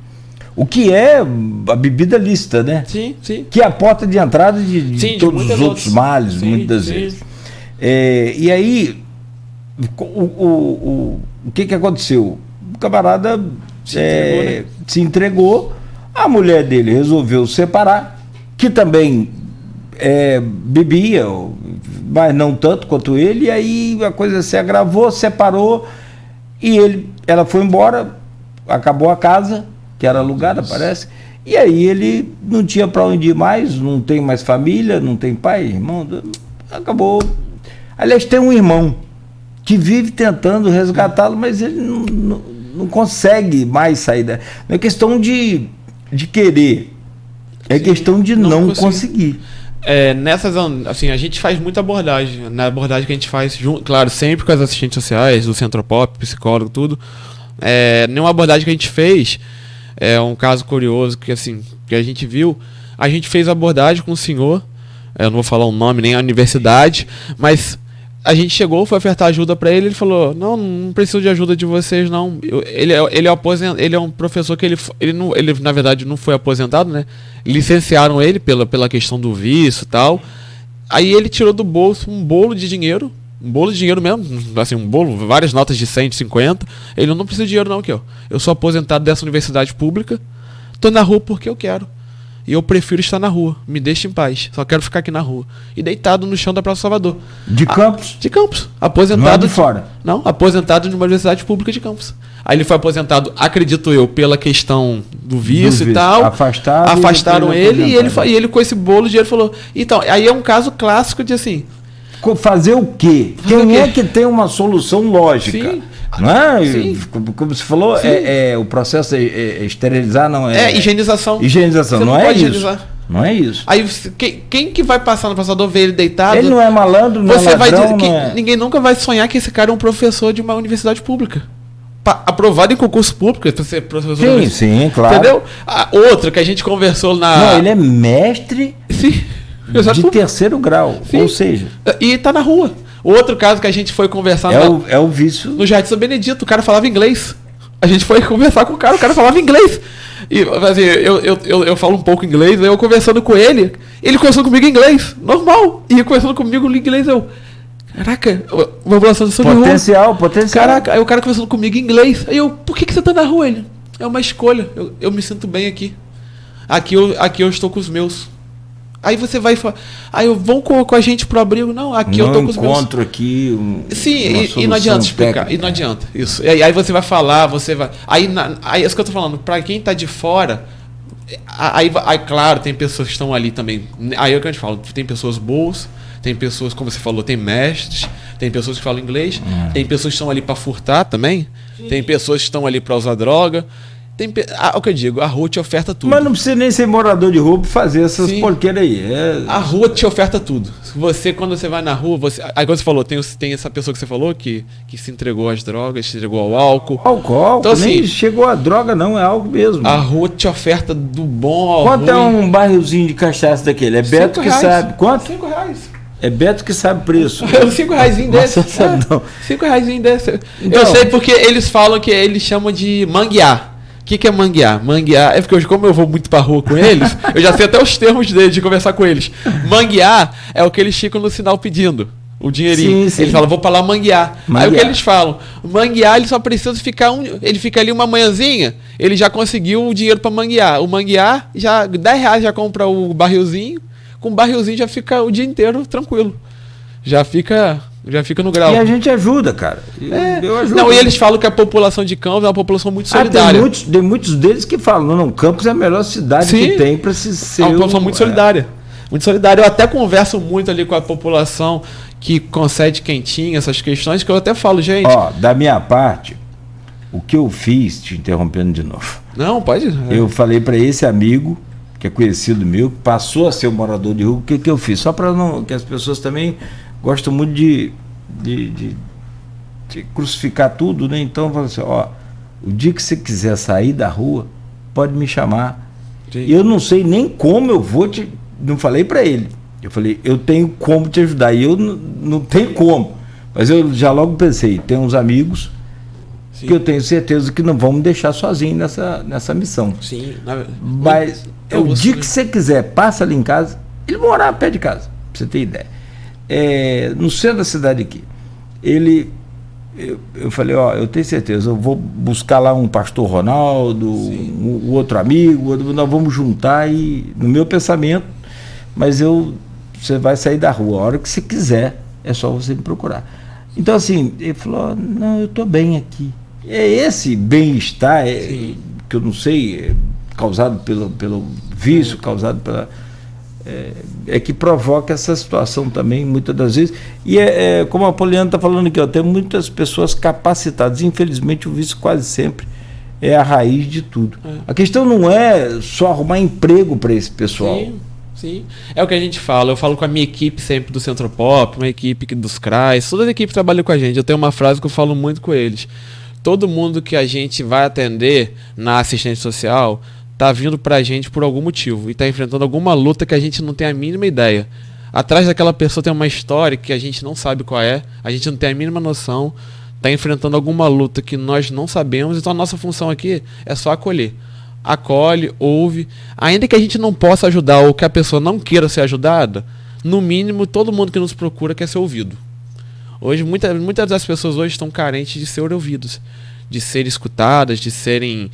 O que é a bebida lícita, né? Sim. Que é a porta de entrada de todos os outros males, muitas vezes. E aí, o que aconteceu? O camarada se entregou, a mulher dele resolveu separar, que também bebia, mas não tanto quanto ele, e aí a coisa se agravou, separou, e ela foi embora, acabou a casa, que era alugada, parece, e aí ele não tinha para onde ir mais, não tem mais família, não tem pai, irmão, acabou. Aliás, tem um irmão que vive tentando resgatá-lo, mas ele não consegue mais sair da... Não é questão de querer, é questão de não conseguir. Nessas, assim, a gente faz muita abordagem. Na abordagem que a gente faz, claro, sempre com as assistentes sociais, do Centro Pop, psicólogo, tudo. Nenhuma abordagem que a gente fez, um caso curioso que, assim, que a gente viu, a gente fez abordagem com o senhor, eu não vou falar o nome nem a universidade, mas a gente chegou, foi ofertar ajuda para ele falou, não preciso de ajuda de vocês, não. Ele é um professor que ele na verdade não foi aposentado, né? Licenciaram ele pela questão do vício e tal. Aí ele tirou do bolso um bolo de dinheiro mesmo, assim, um bolo, várias notas de 100, de 50. Ele não precisa de dinheiro não, aqui, ó. Eu sou aposentado dessa universidade pública, tô na rua porque eu quero. E eu prefiro estar na rua. Me deixe em paz. Só quero ficar aqui na rua. E deitado no chão da Praça Salvador. De Campos? De Campos. Aposentado. Não de fora? Não, aposentado de uma universidade pública de Campos. Aí ele foi aposentado, acredito eu, pela questão do vício e tal. Afastaram ele e ele com esse bolo de dinheiro falou... Então, aí é um caso clássico de assim... Fazer o quê? Quem é que tem uma solução lógica? Sim. Não é? Sim. Como você falou, o processo esterilizar, não é? Higienização. Higienização, você não é isso. Não é isso. Aí quem que vai passar no passador, ver ele deitado? Ele não é malandro, não é ladrão, ninguém nunca vai sonhar que esse cara é um professor de uma universidade pública. Aprovado em concurso público, para ser professor. Sim, claro. Entendeu? Outra que a gente conversou na... Não, ele é mestre de terceiro grau, sim. Ou seja... E tá na rua. Outro caso que a gente foi conversar... É o vício... No Jardim São Benedito, o cara falava inglês. A gente foi conversar com o cara falava inglês. E assim, eu falo um pouco inglês, eu conversando com ele conversando comigo em inglês, normal. E conversando comigo em inglês, caraca, uma população de potencial. Caraca, aí o cara conversando comigo em inglês. Aí por que você tá na rua? Ele, é uma escolha, eu me sinto bem aqui. Aqui eu estou com os meus. Aí você vai falar, vão com a gente pro abrigo. Não, aqui eu tô com os meus. Encontro aqui sim, e não adianta explicar. E não adianta, isso. E aí você vai falar, Aí é isso que eu tô falando, pra quem tá de fora, aí claro, tem pessoas que estão ali também. Aí é o que a gente fala, tem pessoas boas, tem pessoas, como você falou, tem mestres, tem pessoas que falam inglês, tem pessoas que estão ali pra furtar também, tem pessoas que estão ali pra usar droga. O que eu digo, a rua te oferta tudo. Mas não precisa nem ser morador de rua para fazer essas porqueiras aí. A rua te oferta tudo. Quando você vai na rua, aí quando você falou, tem essa pessoa que você falou que se entregou às drogas, se entregou ao álcool. Álcool, então, nem assim, chegou a droga não, é álcool mesmo. A rua te oferta do bom ao Quanto ruim. É um barrilzinho de cachaça daquele? É Beto que sabe. Quanto? R$5. É Beto que sabe o preço. R$5 desse. R$5 desse. Então, eu sei porque eles falam que eles chamam de manguear. O que é manguear? Manguear é porque hoje, como eu vou muito pra rua com eles, eu já sei até os termos deles, de conversar com eles. Manguear é o que eles ficam no sinal pedindo. O dinheirinho. Sim. Ele fala, vou pra lá manguear. Aí o que eles falam? Manguear, ele só precisa ficar ele fica ali uma manhãzinha, ele já conseguiu o dinheiro pra manguear. O manguear, já R$10 já compra o barrilzinho, com o barrilzinho já fica o dia inteiro tranquilo. Já fica no grau. E a gente ajuda, cara. Eu ajudo. Não, e eles falam que a população de Campos é uma população muito solidária. Tem muitos deles que falam, não, Campos é a melhor cidade que tem para se ser. É uma população muito solidária. Muito solidária. Eu até converso muito ali com a população que concede quentinho, essas questões, que eu até falo, gente... Ó, da minha parte, o que eu fiz, te interrompendo de novo. Não, pode. Eu falei para esse amigo, que é conhecido meu, que passou a ser um morador de rua, o que eu fiz? Só para não... que as pessoas também gostam muito de crucificar tudo, né? Então, eu falo assim, ó, o dia que você quiser sair da rua, pode me chamar. Sim. Eu não sei nem como eu vou te... Não falei para ele. Eu falei, eu tenho como te ajudar. E eu não tenho como. Mas eu já logo pensei, tem uns amigos que eu tenho certeza que não vão me deixar sozinho nessa missão. Sim. Mas o dia que você quiser, passa ali em casa. Ele mora perto de casa, pra você ter ideia. No centro da cidade aqui. Eu falei, ó, eu tenho certeza, eu vou buscar lá um pastor Ronaldo, um outro amigo, nós vamos juntar e no meu pensamento, mas você vai sair da rua, a hora que você quiser, é só você me procurar. Então assim, ele falou, não, eu estou bem aqui. É esse bem-estar, que eu não sei, causado pelo vício, causado pela... que provoca essa situação também, muitas das vezes. E como a Poliana está falando aqui, ó, tem muitas pessoas capacitadas. Infelizmente, o vício quase sempre é a raiz de tudo. A questão não é só arrumar emprego para esse pessoal. Sim. É o que a gente fala. Eu falo com a minha equipe sempre do Centro Pop, uma equipe dos CRAs, toda a equipe trabalha com a gente. Eu tenho uma frase que eu falo muito com eles. Todo mundo que a gente vai atender na assistência social tá vindo pra gente por algum motivo e tá enfrentando alguma luta que a gente não tem a mínima ideia. Atrás daquela pessoa tem uma história que a gente não sabe qual é, a gente não tem a mínima noção, tá enfrentando alguma luta que nós não sabemos, então a nossa função aqui é só acolher. Acolhe, ouve, ainda que a gente não possa ajudar ou que a pessoa não queira ser ajudada, no mínimo todo mundo que nos procura quer ser ouvido. Hoje, muitas das pessoas hoje estão carentes de ser ouvidos, de serem escutadas, de serem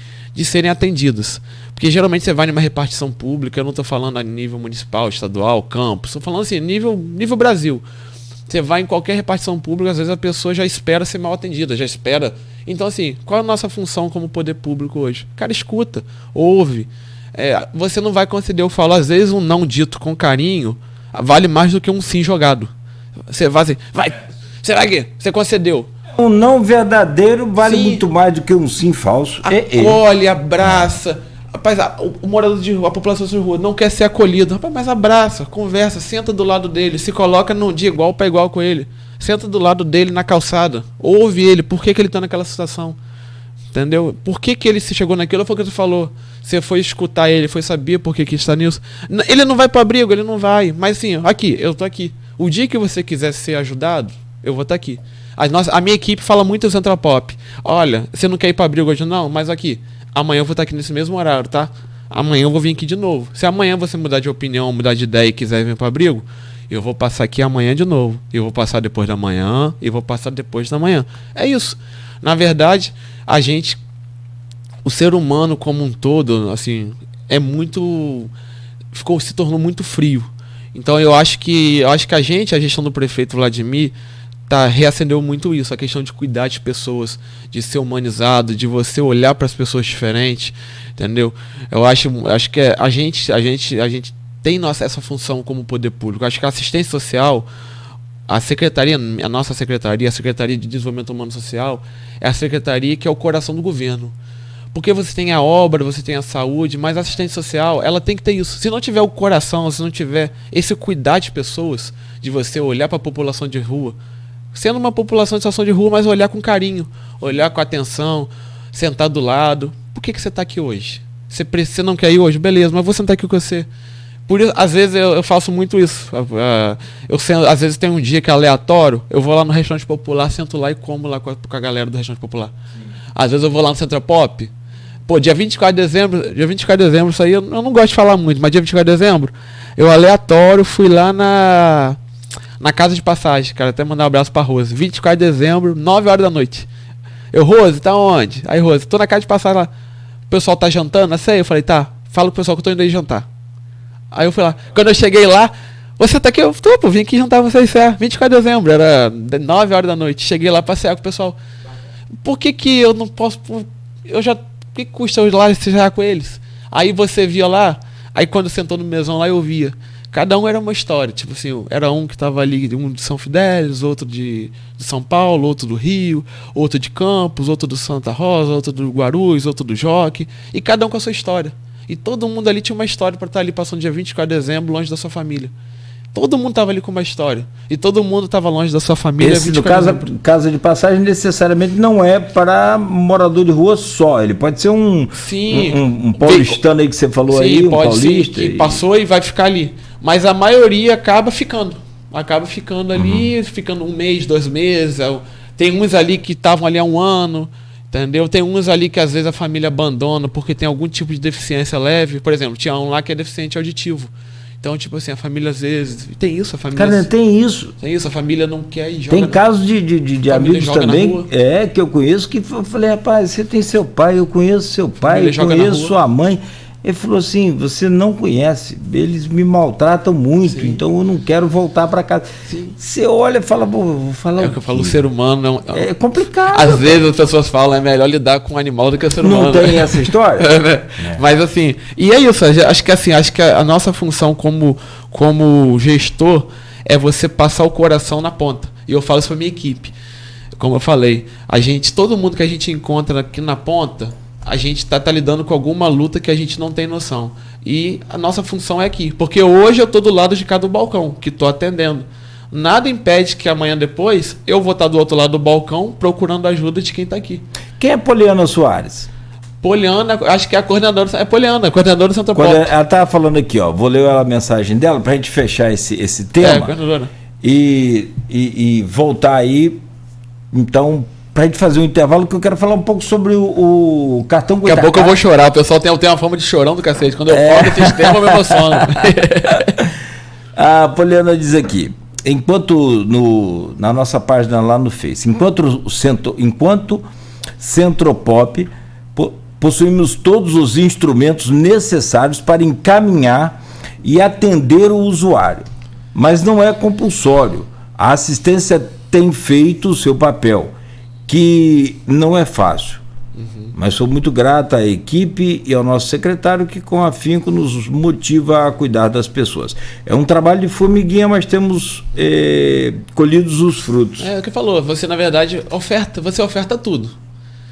atendidas. Porque geralmente você vai numa repartição pública, eu não estou falando a nível municipal, estadual, campus, estou falando assim, nível Brasil. Você vai em qualquer repartição pública, às vezes a pessoa já espera ser mal atendida, já espera. Então assim, qual é a nossa função como poder público hoje? Cara, escuta, ouve. Você não vai conceder, eu falo, às vezes um não dito com carinho vale mais do que um sim jogado. Você vai assim, será que você concedeu? Um não verdadeiro vale muito mais do que um sim falso. Acolhe, abraça. Rapaz, o morador de rua, a população de rua não quer ser acolhido. Rapaz, mas abraça, conversa, senta do lado dele, se coloca num dia igual para igual com ele. Senta do lado dele na calçada. Ouve ele, por que ele tá naquela situação. Entendeu? Por que ele se chegou naquilo? Foi o que tu falou. Você foi escutar ele, foi saber por que está nisso. Ele não vai para abrigo, ele não vai. Mas assim, aqui, eu tô aqui. O dia que você quiser ser ajudado, eu vou estar aqui. A minha equipe fala muito do Central Pop. Olha, você não quer ir para abrigo hoje? Não, mas aqui. Amanhã eu vou estar aqui nesse mesmo horário, tá? Amanhã eu vou vir aqui de novo. Se amanhã você mudar de opinião, mudar de ideia e quiser vir para abrigo, eu vou passar aqui amanhã de novo. Eu vou passar depois da manhã e vou passar depois da manhã. É isso. Na verdade, o ser humano como um todo, assim, se tornou muito frio. Então eu acho que a gestão do prefeito Vladimir reacendeu muito isso, a questão de cuidar de pessoas, de ser humanizado, de você olhar para as pessoas diferentes, entendeu? Eu acho que a gente tem essa função como poder público. Eu acho que a assistência social, a nossa secretaria, a Secretaria de Desenvolvimento Humano Social, é a secretaria que é o coração do governo. Porque você tem a obra, você tem a saúde, mas a assistência social, ela tem que ter isso. Se não tiver o coração, se não tiver esse cuidar de pessoas, de você olhar para a população de rua, sendo uma população de situação de rua, mas olhar com carinho, olhar com atenção, sentar do lado. Por que você está aqui hoje? Você não quer ir hoje? Beleza, mas vou sentar aqui com você. Por isso, às vezes eu faço muito isso. Às vezes tem um dia que é aleatório, eu vou lá no restaurante popular, sento lá e como lá com a galera do restaurante popular. Sim. Às vezes eu vou lá no Centro Pop. Pô, dia 24 de dezembro, isso aí eu não gosto de falar muito, mas dia 24 de dezembro, eu aleatório fui lá na casa de passagem. Quero até mandar um abraço pra Rose. 24 de dezembro, 9 horas da noite. Eu, Rose, tá onde? Aí, Rose, tô na casa de passagem lá. O pessoal tá jantando? Assim, eu falei, tá, fala pro pessoal que eu tô indo aí jantar. Aí eu fui lá. Quando eu cheguei lá, você tá aqui? Eu tô, pô, vim aqui jantar com vocês, 24 de dezembro, era 9 horas da noite. Cheguei lá, passear com o pessoal. Por que eu não posso... Eu já... Por que custa eu ir lá estijar com eles? Aí você via lá, aí quando sentou no mesão lá, eu via. Cada um era uma história, tipo assim, era um que tava ali, um de São Fidélis, outro de São Paulo, outro do Rio, outro de Campos, outro do Santa Rosa, outro do Guarulhos, outro do Jockey, e cada um com a sua história. E todo mundo ali tinha uma história para estar ali passando dia 24 de dezembro longe da sua família. Todo mundo tava ali com uma história. E todo mundo tava longe da sua família. Esse, no caso, casa de passagem, necessariamente não é para morador de rua só. Ele pode ser um paulistano aí que você falou. Sim, aí, um paulista. Que passou e vai ficar ali. Mas a maioria acaba ficando. Acaba ficando ali, ficando 1 mês, 2 meses. Tem uns ali que estavam ali há 1 ano. Entendeu? Tem uns ali que às vezes a família abandona porque tem algum tipo de deficiência leve. Por exemplo, tinha um lá que é deficiente auditivo. Então, tipo assim, a família às vezes... Tem isso, a família... Cara, tem isso. Tem isso, a família não quer ir jogar. Tem casos de amigos também, que eu conheço, que eu falei, rapaz, você tem seu pai, eu conheço seu pai, eu conheço sua mãe. Ele falou assim, você não conhece, eles me maltratam muito, então eu não quero voltar para casa. Sim. Você olha e fala, vou falar. É o que eu falo, o ser humano é complicado. Às vezes as pessoas falam, é melhor lidar com um animal do que o ser humano. Não tem essa história? Mas assim, e é isso, acho que a nossa função como gestor é você passar o coração na ponta. E eu falo isso para minha equipe. Como eu falei, todo mundo que a gente encontra aqui na ponta, a gente tá lidando com alguma luta que a gente não tem noção. E a nossa função é aqui. Porque hoje eu tô do lado de cada balcão, que tô atendendo. Nada impede que amanhã depois eu vou estar do outro lado do balcão procurando ajuda de quem tá aqui. Quem é Poliana Soares? Poliana, acho que é a coordenadora. É Poliana, coordenadora do Centro Pop. Ela tá falando aqui, ó. Vou ler a mensagem dela pra gente fechar esse tema. Coordenadora. E voltar aí, então, pra gente fazer um intervalo, que eu quero falar um pouco sobre o cartão Goitacás. Daqui a pouco eu vou chorar, o pessoal tem uma fama de chorão do cacete. Quando eu falo desses temas, eu me emociono. A Poliana diz aqui, na nossa página lá no Face, enquanto Centropop, possuímos todos os instrumentos necessários para encaminhar e atender o usuário, mas não é compulsório. A assistência tem feito o seu papel, que não é fácil, mas sou muito grata à equipe e ao nosso secretário, que com afinco nos motiva a cuidar das pessoas. É um trabalho de formiguinha, mas temos colhidos os frutos. É o que falou, você na verdade oferta tudo.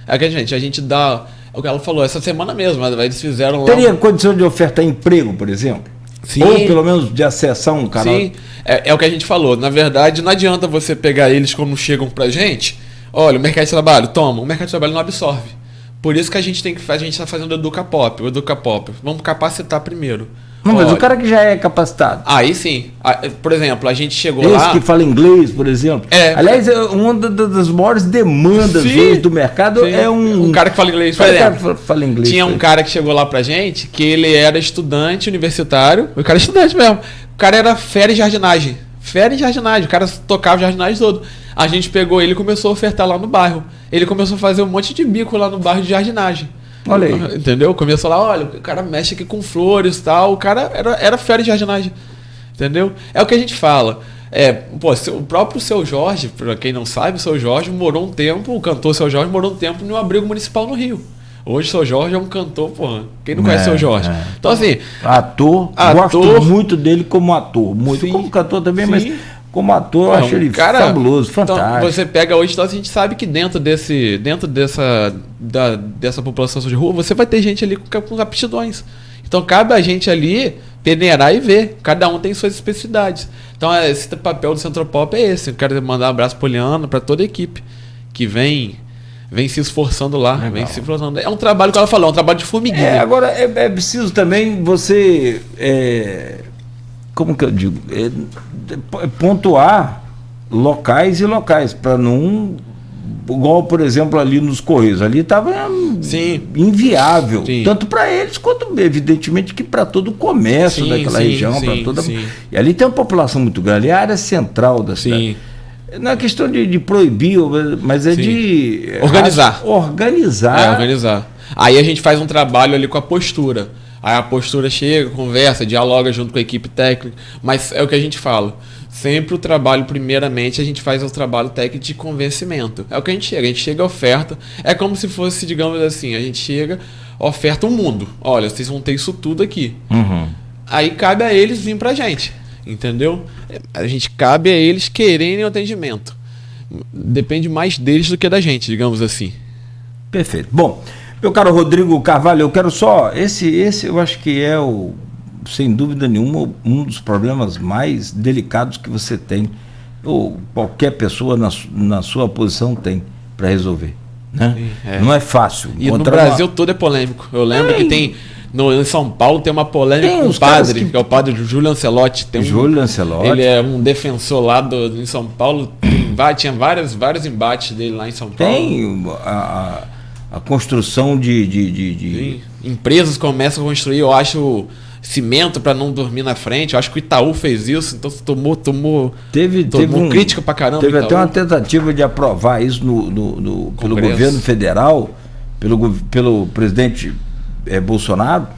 É que a gente dá, é o que ela falou, essa semana mesmo, eles fizeram lá... Teria condição de ofertar emprego, por exemplo? Sim. Ou pelo menos de acessar um canal? Sim, é o que a gente falou, na verdade não adianta você pegar eles quando chegam pra gente, olha, o mercado de trabalho, toma, o mercado de trabalho não absorve. Por isso que a gente está fazendo o Educapop, vamos capacitar primeiro. Não, mas o cara que já é capacitado. Aí sim. Por exemplo, a gente chegou esse lá... Esse que fala inglês, por exemplo. Aliás, uma das maiores demandas hoje do mercado é um cara que fala inglês. Por exemplo, fala inglês, tinha um cara que chegou lá pra gente, que ele era estudante universitário. O cara é estudante mesmo. O cara era fera em jardinagem. O cara tocava jardinagem todo. A gente pegou ele e começou a ofertar lá no bairro. Ele começou a fazer um monte de bico lá no bairro de jardinagem. Olha aí. Entendeu? Começou lá, olha, o cara mexe aqui com flores e tal. O cara era fera de jardinagem. Entendeu? É o que a gente fala. O próprio Seu Jorge, pra quem não sabe, o Seu Jorge morou um tempo, o cantor Seu Jorge morou um tempo no abrigo municipal no Rio. Hoje o Seu Jorge é um cantor, porra. Quem não conhece o Seu Jorge? Então, assim. Ator, gosto muito dele como ator. Muito sim, como cantor também, sim, mas como ator, eu acho ele fabuloso, fantástico. Então, você pega hoje, então a gente sabe que dentro dessa população de rua, você vai ter gente ali com aptidões. Então cabe a gente ali peneirar e ver. Cada um tem suas especificidades. Então esse papel do Centropop é esse. Eu quero mandar um abraço para Poliana, para toda a equipe que vem se esforçando lá. Legal. Vem se esforçando. É um trabalho que ela falou, é um trabalho de formiguinha. Agora é preciso também você... como que eu digo? Pontuar locais e locais, para não igual, por exemplo, ali nos Correios, ali estava inviável, tanto para eles quanto, evidentemente, que para todo o comércio daquela região, para toda. E ali tem uma população muito grande, é a área central da cidade. Não é questão de proibir, mas é de organizar. Organizar. Aí a gente faz um trabalho ali com a postura. Aí a postura chega, conversa, dialoga junto com a equipe técnica, mas é o que a gente fala. Sempre o trabalho, primeiramente, a gente faz o trabalho técnico de convencimento. É o que a gente chega oferta. É como se fosse, digamos assim, a gente chega, oferta um mundo. Olha, vocês vão ter isso tudo aqui. Aí cabe a eles vir pra gente, entendeu? Cabe a eles quererem o atendimento. Depende mais deles do que da gente, digamos assim. Perfeito. Bom, meu caro Rodrigo Carvalho, eu quero só... Esse eu acho que é sem dúvida nenhuma, um dos problemas mais delicados que você tem, ou qualquer pessoa na sua posição tem para resolver. Né? Sim, Não é fácil. E no Brasil todo é polêmico. Eu lembro que tem... em São Paulo tem uma polêmica com o padre, que é o padre Júlio Lancelotti. Júlio Lancelotti. Ele é um defensor lá em São Paulo. Tinha vários embates dele lá em São Paulo. Tem a construção de... Empresas começam a construir, eu acho, cimento para não dormir na frente. Eu acho que o Itaú fez isso, então tomou crítica pra caramba. Teve até uma tentativa de aprovar isso pelo governo federal, pelo presidente Bolsonaro,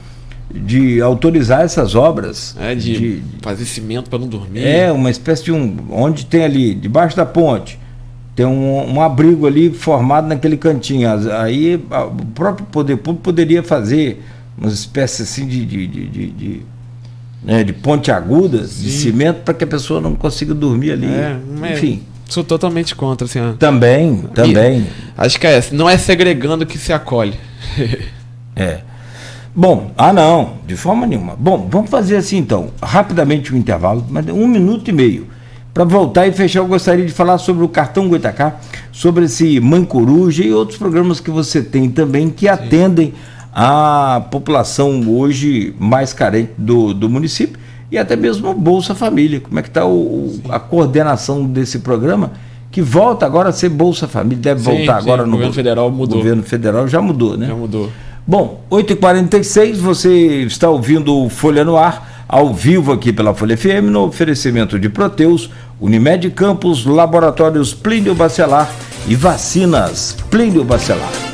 de autorizar essas obras. De fazer cimento para não dormir. Uma espécie de onde tem ali, debaixo da ponte, tem um abrigo ali formado naquele cantinho. Aí o próprio poder público poderia fazer uma espécie assim de ponte aguda, de cimento, para que a pessoa não consiga dormir ali. Enfim. Sou totalmente contra, assim. Também. Acho que não é segregando que se acolhe. Bom, não, de forma nenhuma. Bom, vamos fazer assim então, rapidamente um intervalo, mas 1 minuto e meio. Para voltar e fechar, eu gostaria de falar sobre o Cartão Goitacá, sobre esse Mãe Coruja e outros programas que você tem também que atendem a população hoje mais carente do município e até mesmo o Bolsa Família. Como é que está a coordenação desse programa, que volta agora a ser Bolsa Família, deve voltar agora no governo federal mudou. O governo federal já mudou, né? Já mudou. Bom, 8h46, você está ouvindo o Folha no Ar, ao vivo aqui pela Folha FM, no oferecimento de Proteus, Unimed Campos, Laboratórios Plínio Bacelar e Vacinas Plínio Bacelar.